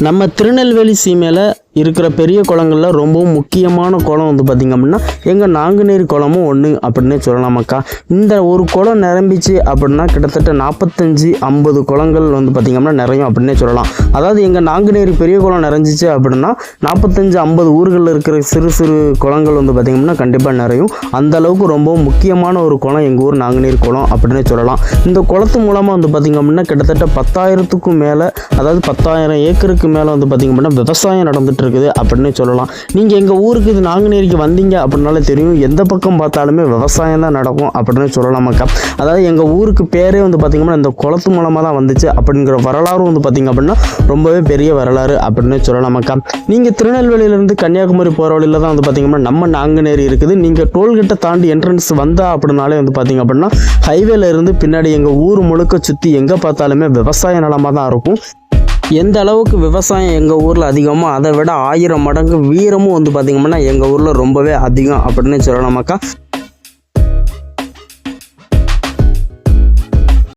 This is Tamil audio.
நம்ம திருநெல்வேலி சீமையில் இருக்கிற பெரிய குளங்களில் ரொம்பவும் முக்கியமான குளம் வந்து பார்த்திங்க அப்படின்னா எங்கள் நாங்குநேரி குளமும் ஒன்று அப்படின்னே சொல்லலாமாக்கா. இந்த ஒரு குளம் நிரம்பிச்சு அப்படின்னா கிட்டத்தட்ட 45-50 குளங்கள் வந்து பார்த்திங்க அப்படின்னா நிறையும் அப்படின்னே சொல்லலாம். அதாவது எங்கள் நாங்குநேரி பெரிய குளம் நிறைஞ்சிச்சு அப்படின்னா 45-50 ஊர்களில் இருக்கிற சிறு சிறு குளங்கள் வந்து பார்த்திங்கன்னா கண்டிப்பாக நிறையும். அந்த அளவுக்கு ரொம்பவும் முக்கியமான ஒரு குளம் எங்கள் ஊர் நாங்குநேரி குளம் அப்படின்னே சொல்லலாம். இந்த குளத்து மூலமாக வந்து பார்த்திங்க அப்படின்னா கிட்டத்தட்ட 10,000க்கும் மேலே, அதாவது 10,000 ஏக்கருக்கு மேலே வந்து பார்த்திங்க அப்படின்னா விவசாயம் நடந்துட்டு இருக்குது அப்படின்னு சொல்லலாம். நீங்கள் எங்கள் ஊருக்கு இது நாங்குநேரிக்கு வந்தீங்க அப்படின்னாலே தெரியும், எந்த பக்கம் பார்த்தாலுமே விவசாயம் தான் நடக்கும் அப்படின்னு சொல்லலாமாக்கா. அதாவது எங்கள் ஊருக்கு பேரே வந்து பார்த்திங்கன்னா இந்த குளத்து மூலமாக தான் வந்துச்சு அப்படிங்கிற வரலாறும் வந்து பார்த்திங்க அப்படின்னா ரொம்பவே பெரிய வரலாறு அப்படின்னு சொல்லலாமாக்கா. நீங்கள் திருநெல்வேலியிலேருந்து கன்னியாகுமரி போகிற வழியில் தான் வந்து பார்த்திங்கன்னா நம்ம நாங்குநேரி இருக்குது. நீங்கள் டோல்கேட்டை தாண்டி என்ட்ரன்ஸ் வந்தா அப்படின்னாலே வந்து பார்த்திங்க அப்படின்னா ஹைவேல இருந்து பின்னாடி எங்கள் ஊர் முழுக்க சுற்றி எங்கே பார்த்தாலுமே விவசாய நிலமாக தான் இருக்கும். எந்த அளவுக்கு விவசாயம் எங்கள் ஊரில் அதிகமோ அதை விட 1000 மடங்கு வீரமும் வந்து பார்த்திங்கன்னா எங்கள் ஊரில் ரொம்பவே அதிகம் அப்படின்னு சொல்லலாமாக்கா.